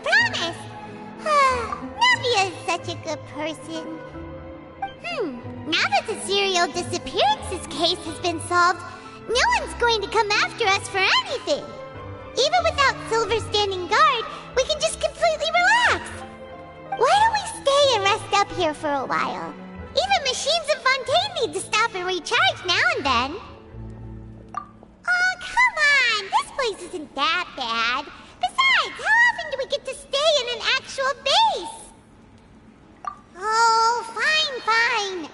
promise. Navia is such a good person. Now that the serial disappearances case has been solved, no one's going to come after us for anything. Even without Silver standing guard, we can just completely relax. Why don't we stay and rest up here for a while? Even machines in Fontaine need to stop and recharge now and then. Oh, come on! This place isn't that bad. Besides, how often do we get to stay in an actual base? Oh, fine.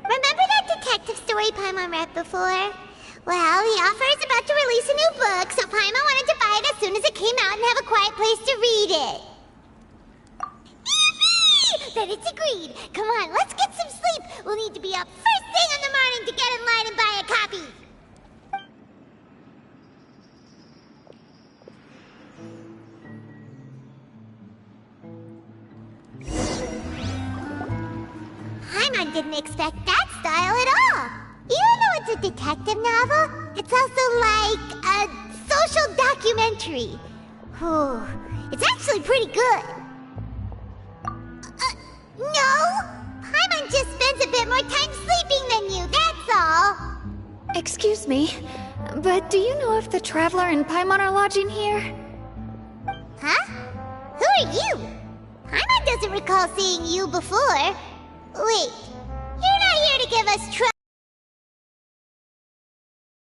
Remember that detective story Paimon read before? Well, the author is about to release a new book, so Paimon wanted to buy it as soon as it came out and have a quiet place to read it. Yippee! Then it's agreed. Come on, let's get some sleep. We'll need to be up first thing in the morning to get in line and buy a copy. Paimon didn't expect that style at all. Even though it's a detective novel, it's also like a social documentary. It's actually pretty good. No! Paimon just spends a bit more time sleeping than you, that's all. Excuse me, but do you know if the Traveler and Paimon are lodging here? Huh? Who are you? Paimon doesn't recall seeing you before. Wait, you're not here to give us trouble.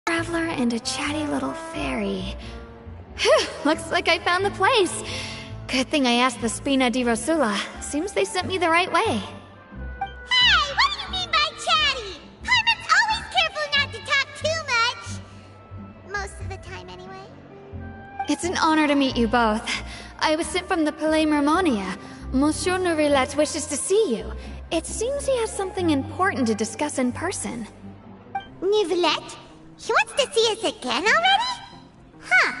Traveler and a chatty little fairy. Whew, looks like I found the place. Good thing I asked the Spina di Rosula. Seems they sent me the right way. Hey, what do you mean by chatty? Paimon's always careful not to talk too much. Most of the time, anyway. It's an honor to meet you both. I was sent from the Palais Mermonia. Monsieur Nourilette wishes to see you. It seems he has something important to discuss in person. Nourilette? He wants to see us again already? Huh.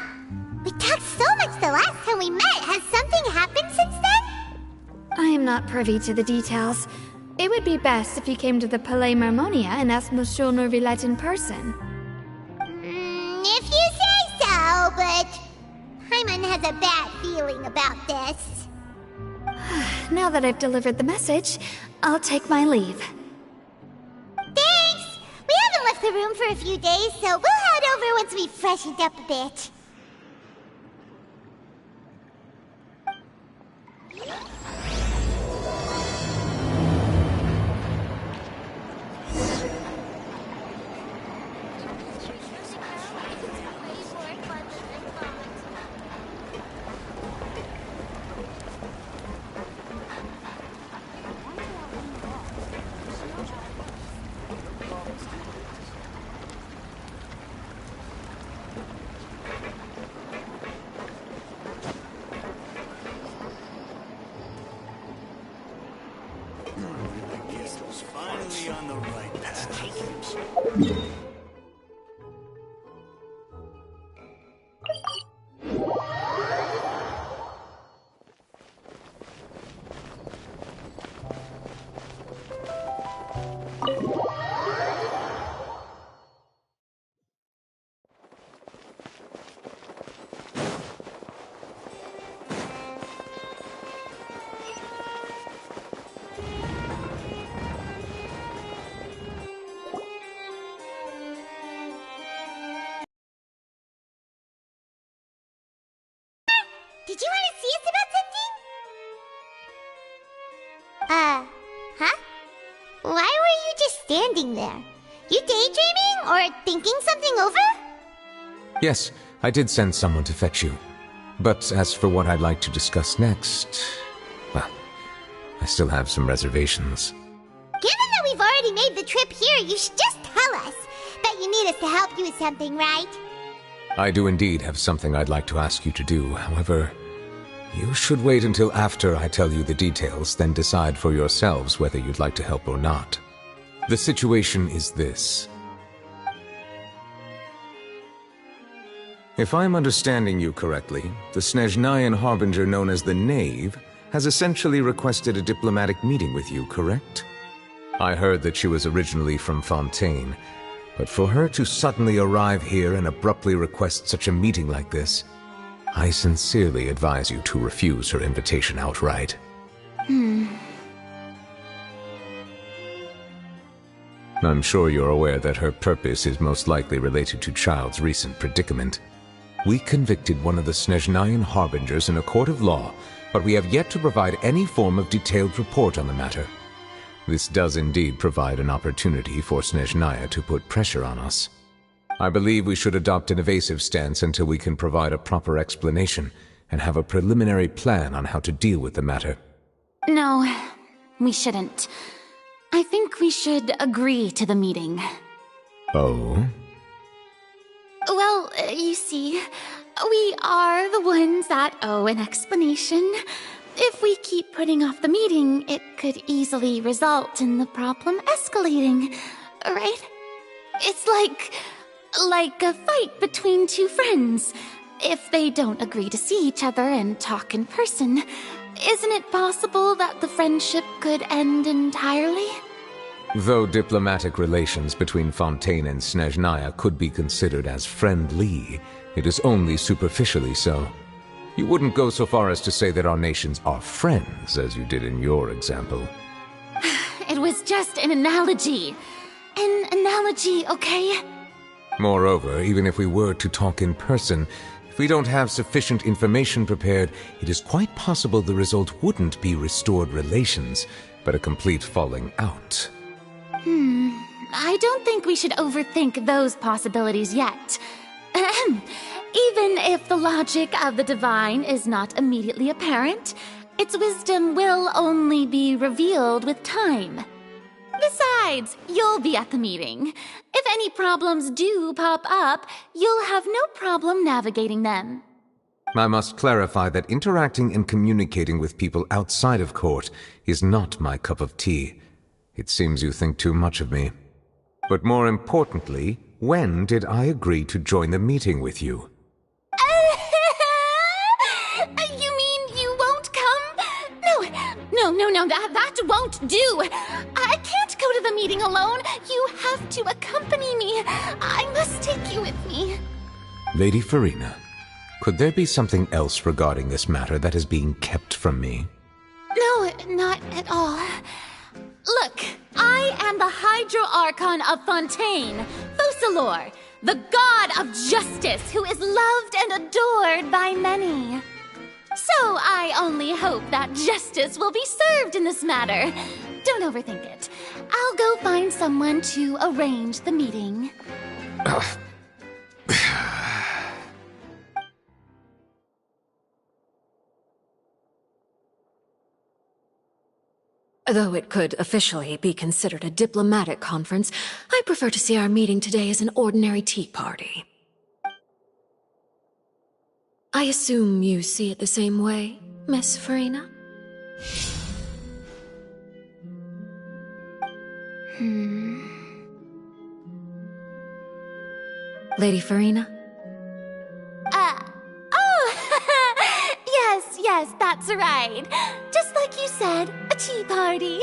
We talked so much the last time we met. Has something happened since then? I am not privy to the details. It would be best if you came to the Palais Mermonia and asked Monsieur Nourilette in person. If you say so, but Paimon has a bad feeling about this. Now that I've delivered the message, I'll take my leave. Thanks! We haven't left the room for a few days, so we'll head over once we've freshened up a bit. On the right path. Did you want to see us about something? Huh? Why were you just standing there? You daydreaming or thinking something over? Yes, I did send someone to fetch you. But as for what I'd like to discuss next, well, I still have some reservations. Given that we've already made the trip here, you should just tell us. Bet you need us to help you with something, right? I do indeed have something I'd like to ask you to do. However, you should wait until after I tell you the details, then decide for yourselves whether you'd like to help or not. The situation is this. If I'm understanding you correctly, the Snezhnayan harbinger known as the Knave has essentially requested a diplomatic meeting with you, correct? I heard that she was originally from Fontaine, but for her to suddenly arrive here and abruptly request such a meeting like this, I sincerely advise you to refuse her invitation outright. I'm sure you're aware that her purpose is most likely related to Child's recent predicament. We convicted one of the Snezhnayan harbingers in a court of law, but we have yet to provide any form of detailed report on the matter. This does indeed provide an opportunity for Snezhnaya to put pressure on us. I believe we should adopt an evasive stance until we can provide a proper explanation and have a preliminary plan on how to deal with the matter. No, we shouldn't. I think we should agree to the meeting. Oh? Well, you see, we are the ones that owe an explanation. If we keep putting off the meeting, it could easily result in the problem escalating, right? It's like a fight between two friends. If they don't agree to see each other and talk in person, isn't it possible that the friendship could end entirely? Though diplomatic relations between Fontaine and Snezhnaya could be considered as friendly, it is only superficially so. You wouldn't go so far as to say that our nations are friends, as you did in your example. It was just an analogy. An analogy, okay? Moreover, even if we were to talk in person, if we don't have sufficient information prepared, it is quite possible the result wouldn't be restored relations, but a complete falling out. I don't think we should overthink those possibilities yet. Even if the logic of the divine is not immediately apparent, its wisdom will only be revealed with time. Besides, you'll be at the meeting. If any problems do pop up, you'll have no problem navigating them. I must clarify that interacting and communicating with people outside of court is not my cup of tea. It seems you think too much of me. But more importantly, when did I agree to join the meeting with you? You mean you won't come? No, that won't do. I can't go to the meeting alone. You have to accompany me. I must take you with me. Lady Farina, could there be something else regarding this matter that is being kept from me? No, not at all. Look, I am the Hydro-Archon of Fontaine, Focalor, the god of justice who is loved and adored by many. So I only hope that justice will be served in this matter. Don't overthink it. I'll go find someone to arrange the meeting. Though it could officially be considered a diplomatic conference, I prefer to see our meeting today as an ordinary tea party. I assume you see it the same way, Miss Farina? Lady Farina? Yes, that's right. Just like you said, a tea party.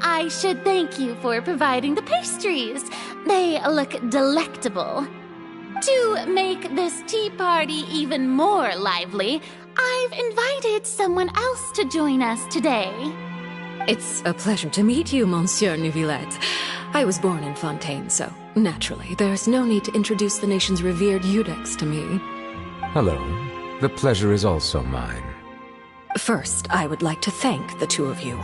I should thank you for providing the pastries. They look delectable. To make this tea party even more lively, I've invited someone else to join us today. It's a pleasure to meet you, Monsieur Neuvillette. I was born in Fontaine, so naturally, there's no need to introduce the nation's revered Eudex to me. Hello. The pleasure is also mine. First, I would like to thank the two of you.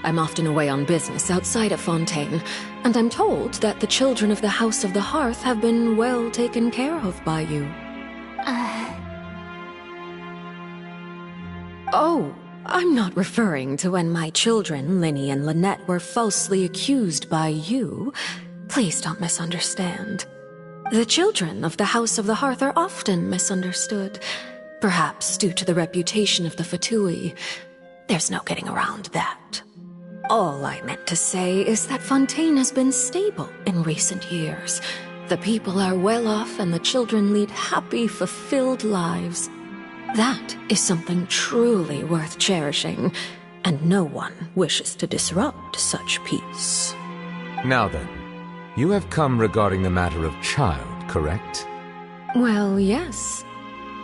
I'm often away on business outside of Fontaine, and I'm told that the children of the House of the Hearth have been well taken care of by you. Oh, I'm not referring to when my children, Linny and Lynette, were falsely accused by you. Please don't misunderstand. The children of the House of the Hearth are often misunderstood. Perhaps due to the reputation of the Fatui. There's no getting around that. All I meant to say is that Fontaine has been stable in recent years. The people are well off and the children lead happy, fulfilled lives. That is something truly worth cherishing, and no one wishes to disrupt such peace. Now then, you have come regarding the matter of Child, correct? Well, yes.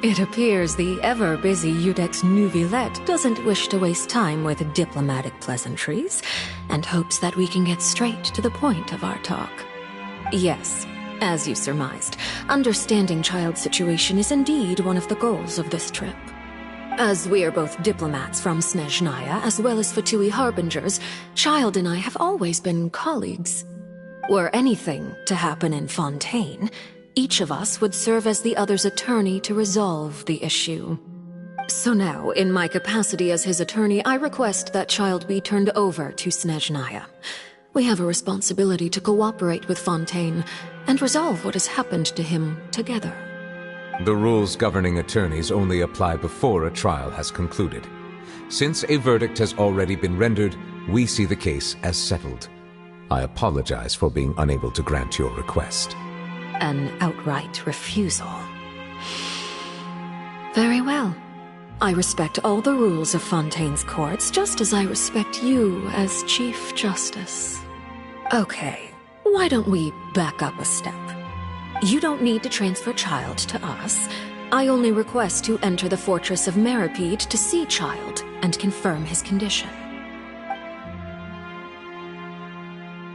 It appears the ever-busy Iudex Neuvillette doesn't wish to waste time with diplomatic pleasantries, and hopes that we can get straight to the point of our talk. Yes, as you surmised, understanding Child's situation is indeed one of the goals of this trip. As we are both diplomats from Snezhnaya as well as Fatui Harbingers, Child and I have always been colleagues. Were anything to happen in Fontaine, each of us would serve as the other's attorney to resolve the issue. So now, in my capacity as his attorney, I request that Child be turned over to Snezhnaya. We have a responsibility to cooperate with Fontaine and resolve what has happened to him together. The rules governing attorneys only apply before a trial has concluded. Since a verdict has already been rendered, we see the case as settled. I apologize for being unable to grant your request. An outright refusal. Very well. I respect all the rules of Fontaine's courts, just as I respect you as Chief Justice. Okay, why don't we back up a step? You don't need to transfer Child to us. I only request to enter the Fortress of Meripede to see Child and confirm his condition.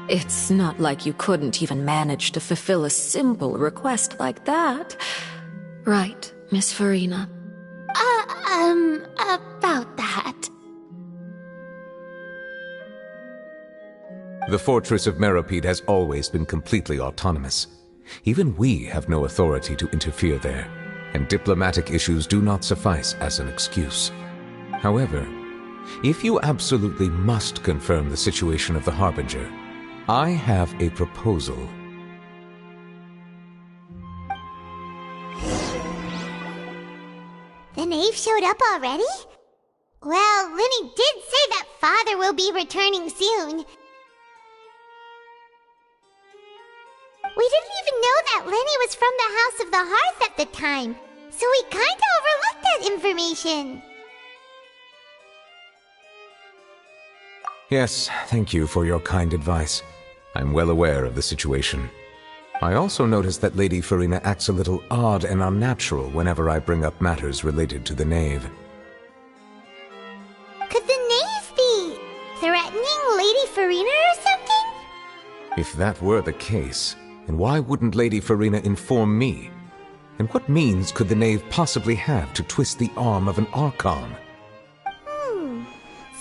It's not like you couldn't even manage to fulfill a simple request like that. Right, Miss Farina? About that. The Fortress of Meripede has always been completely autonomous. Even we have no authority to interfere there, and diplomatic issues do not suffice as an excuse. However, if you absolutely must confirm the situation of the Harbinger, I have a proposal. The knave showed up already? Well, Linny did say that Father will be returning soon. We didn't even know that Linny was from the House of the Hearth at the time, so we kinda overlooked that information. Yes, thank you for your kind advice. I'm well aware of the situation. I also noticed that Lady Farina acts a little odd and unnatural whenever I bring up matters related to the knave. Could the knave be threatening Lady Farina or something? If that were the case, then why wouldn't Lady Farina inform me? And what means could the knave possibly have to twist the arm of an Archon?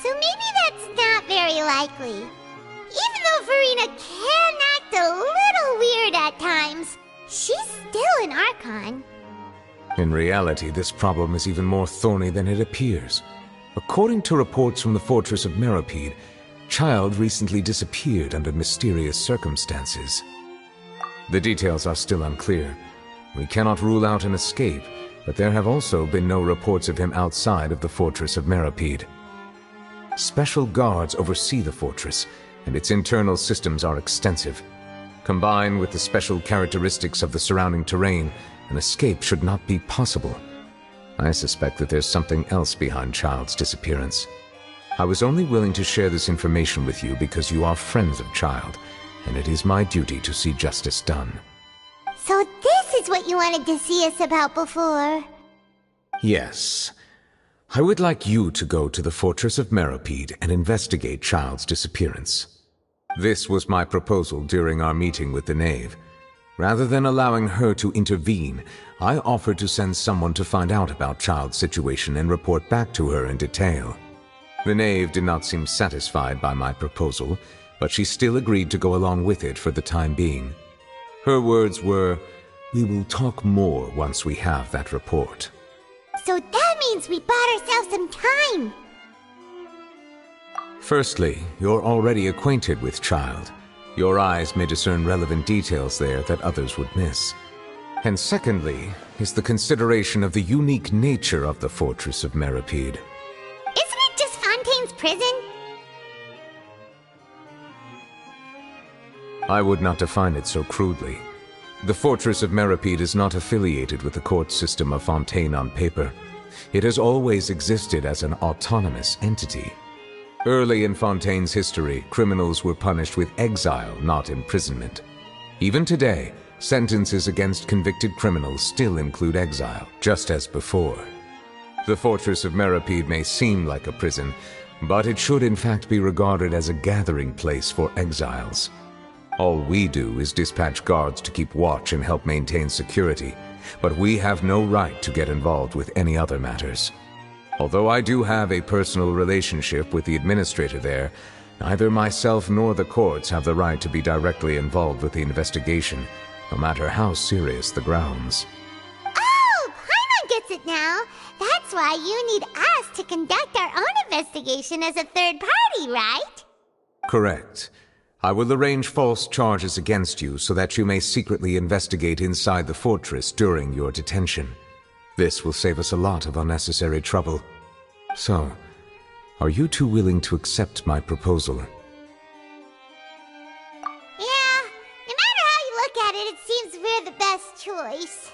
So maybe that's not very likely. Even though Farina can act a little weird at times, she's still an Archon. In reality, this problem is even more thorny than it appears. According to reports from the Fortress of Meripede, Child recently disappeared under mysterious circumstances. The details are still unclear. We cannot rule out an escape, but there have also been no reports of him outside of the Fortress of Meripede. Special guards oversee the fortress, and its internal systems are extensive. Combined with the special characteristics of the surrounding terrain, an escape should not be possible. I suspect that there's something else behind Child's disappearance. I was only willing to share this information with you because you are friends of Child, and it is my duty to see justice done. So this is what you wanted to see us about before. Yes. I would like you to go to the Fortress of Meripede and investigate Child's disappearance. This was my proposal during our meeting with the knave. Rather than allowing her to intervene, I offered to send someone to find out about Child's situation and report back to her in detail. The knave did not seem satisfied by my proposal, but she still agreed to go along with it for the time being. Her words were, "We will talk more once we have that report." So that means we bought ourselves some time. Firstly, you're already acquainted with Child. Your eyes may discern relevant details there that others would miss. And secondly, is the consideration of the unique nature of the Fortress of Meripede. Isn't it just Fontaine's prison? I would not define it so crudely. The Fortress of Meripede is not affiliated with the court system of Fontaine on paper. It has always existed as an autonomous entity. Early in Fontaine's history, criminals were punished with exile, not imprisonment. Even today, sentences against convicted criminals still include exile, just as before. The Fortress of Meripede may seem like a prison, but it should in fact be regarded as a gathering place for exiles. All we do is dispatch guards to keep watch and help maintain security, but we have no right to get involved with any other matters. Although I do have a personal relationship with the administrator there, neither myself nor the courts have the right to be directly involved with the investigation, no matter how serious the grounds. Oh, Paimon gets it now. That's why you need us to conduct our own investigation as a third party, right? Correct. I will arrange false charges against you so that you may secretly investigate inside the fortress during your detention. This will save us a lot of unnecessary trouble. So, are you two willing to accept my proposal? Yeah, no matter how you look at it, it seems we're the best choice.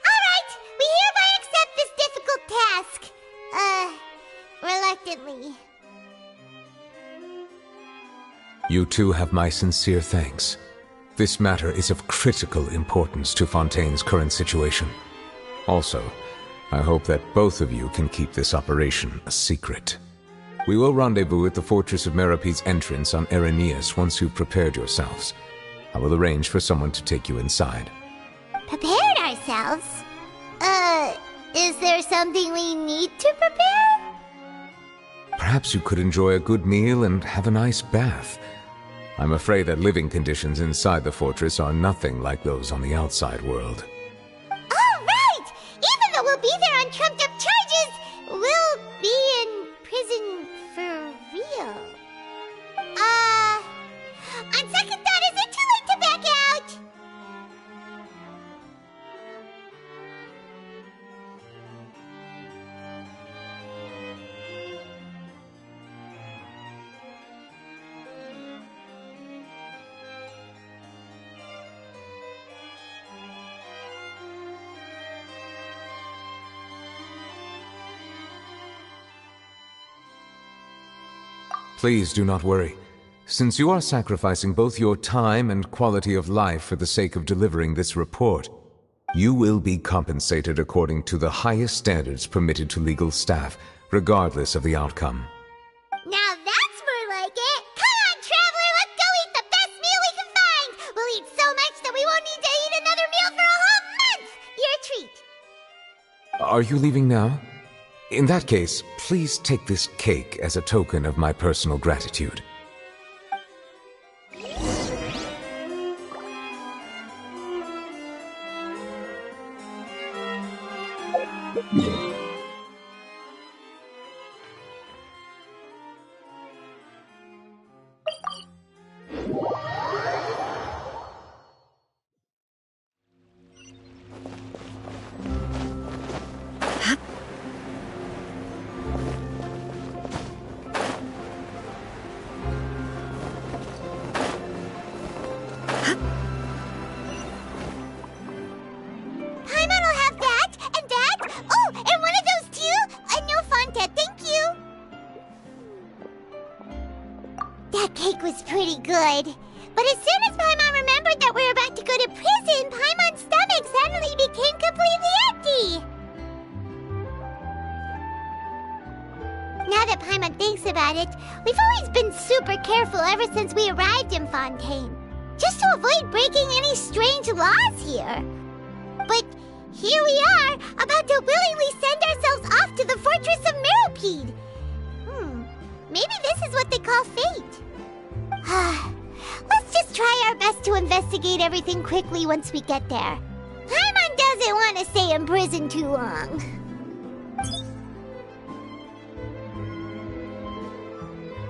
Alright, we hereby accept this difficult task. Reluctantly. You two have my sincere thanks. This matter is of critical importance to Fontaine's current situation. Also, I hope that both of you can keep this operation a secret. We will rendezvous at the Fortress of Meripede's entrance on Irenaeus once you've prepared yourselves. I will arrange for someone to take you inside. Prepared ourselves? Is there something we need to prepare? Perhaps you could enjoy a good meal and have a nice bath. I'm afraid that living conditions inside the fortress are nothing like those on the outside world. Oh, right! Even though we'll be there on trumped-up charges, we'll be in prison for real. On second thought, is it too late to back out? Please do not worry. Since you are sacrificing both your time and quality of life for the sake of delivering this report, you will be compensated according to the highest standards permitted to legal staff, regardless of the outcome. Now that's more like it! Come on, traveler, let's go eat the best meal we can find! We'll eat so much that we won't need to eat another meal for a whole month! Your treat! Are you leaving now? In that case, please take this cake as a token of my personal gratitude. Pretty good. But as soon as Paimon remembered that we're about to go to prison, Paimon's stomach suddenly became completely empty. Now that Paimon thinks about it, we've always been super careful ever since we arrived in Fontaine, just to avoid breaking any strange laws here. But here we are, about to willingly send ourselves off to the Fortress of Meripede. Maybe this is what they call fate. Let's just try our best to investigate everything quickly once we get there. Paimon doesn't want to stay in prison too long.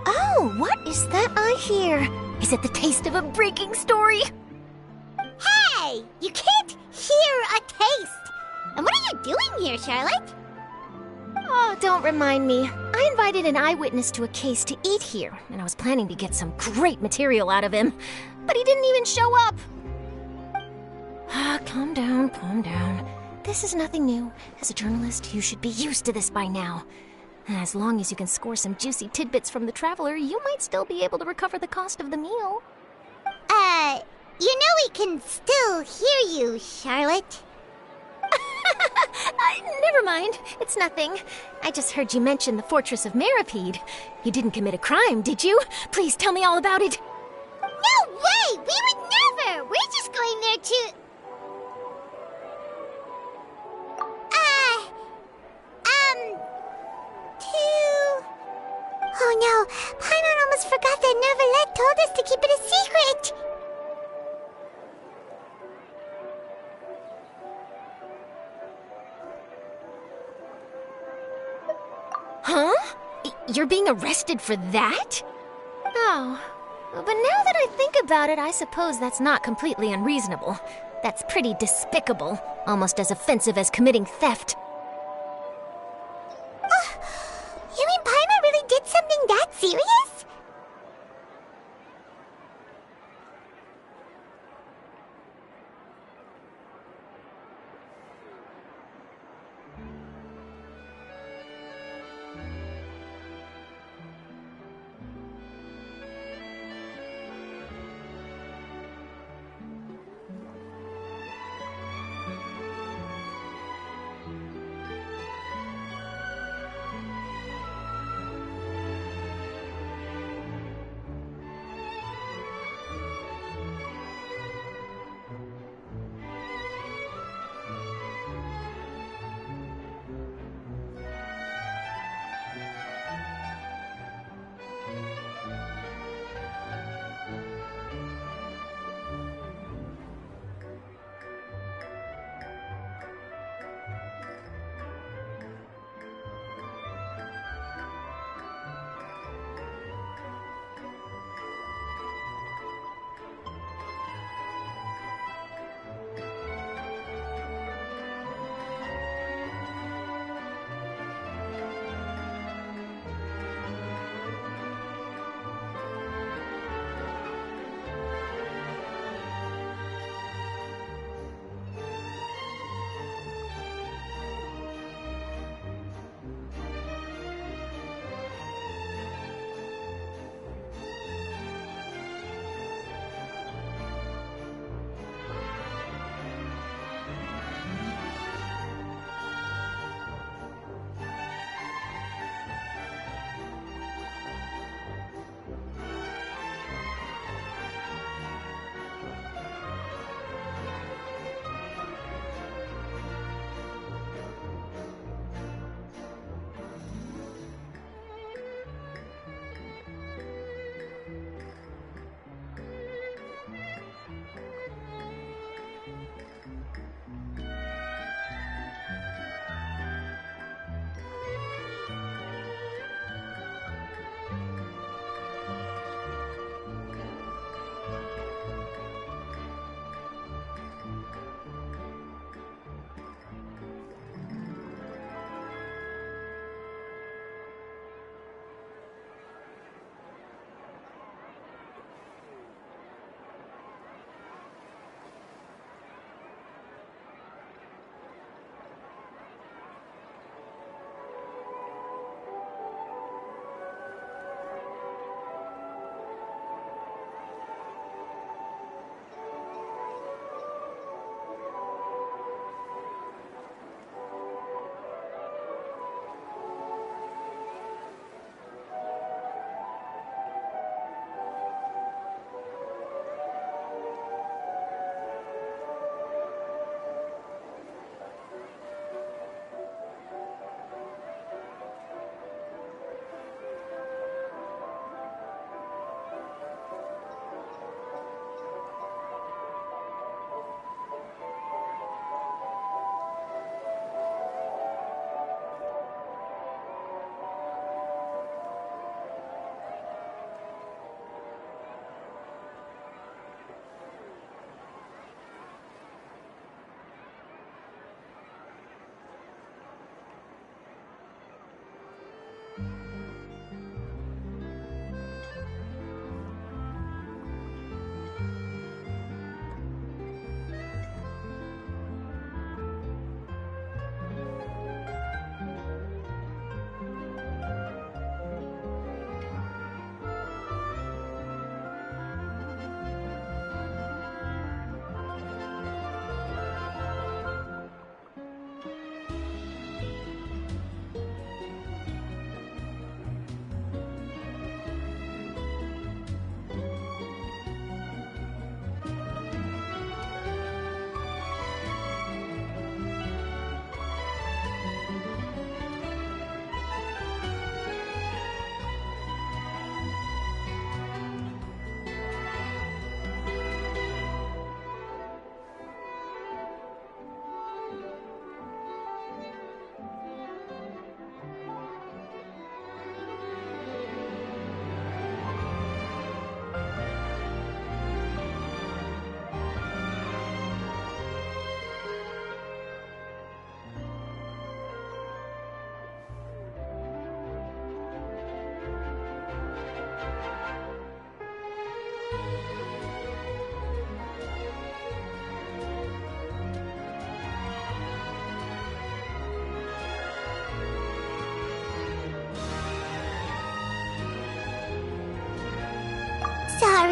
Oh, what is that I hear? Is it the taste of a breaking story? Hey! You can't hear a taste! And what are you doing here, Charlotte? Oh, don't remind me. I invited an eyewitness to a case to eat here, and I was planning to get some great material out of him, but he didn't even show up. Calm down, calm down. This is nothing new. As a journalist, you should be used to this by now. As long as you can score some juicy tidbits from the traveler, you might still be able to recover the cost of the meal. You know we can still hear you, Charlotte. Never mind. It's nothing. I just heard you mention the Fortress of Meripede. You didn't commit a crime, did you? Please tell me all about it. No way! We would never! We're just going there to... Oh no, Paimon almost forgot that Neuvillette told us to keep it a secret! Huh? You're being arrested for that? Oh. But now that I think about it, I suppose that's not completely unreasonable. That's pretty despicable. Almost as offensive as committing theft. You mean Paimon really did something that serious?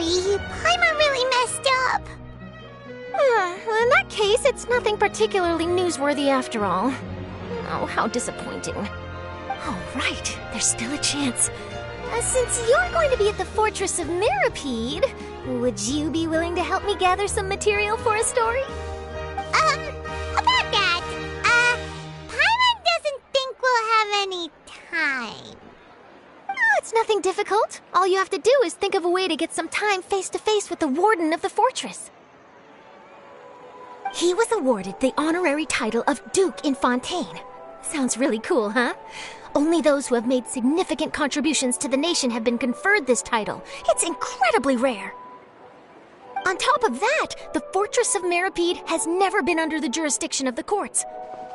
sorry. Paimon really messed up. In that case, it's nothing particularly newsworthy after all. Oh, how disappointing. Oh, right. There's still a chance. Since you're going to be at the Fortress of Mirapede, would you be willing to help me gather some material for a story? About that, Paimon doesn't think we'll have any time. Oh, it's nothing difficult. All you have to do is think of a way to get some time face-to-face with the Warden of the Fortress. He was awarded the honorary title of Duke in Fontaine. Sounds really cool, huh? Only those who have made significant contributions to the nation have been conferred this title. It's incredibly rare. On top of that, the Fortress of Mirapede has never been under the jurisdiction of the courts.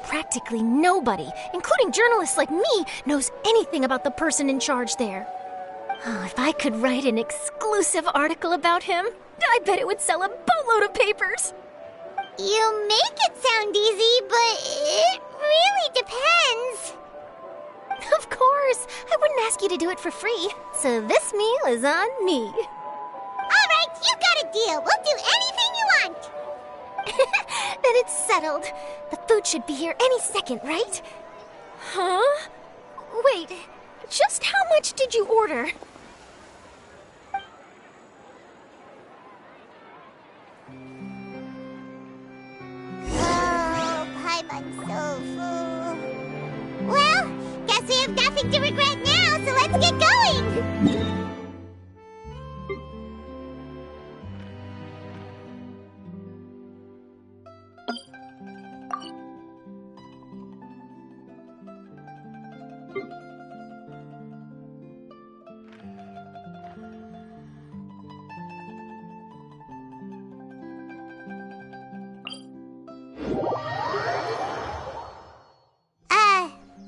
Practically nobody, including journalists like me, knows anything about the person in charge there. Oh, if I could write an exclusive article about him, I bet it would sell a boatload of papers. You make it sound easy, but it really depends. Of course, I wouldn't ask you to do it for free, so this meal is on me. All right, you got a deal. We'll do anything you want. Then it's settled. The food should be here any second, right? Huh? Wait, just how much did you order? Oh, Paimon's so full. Well, guess we have nothing to regret now, so let's get going.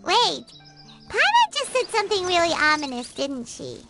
Wait. Paimon just said something really ominous, didn't she?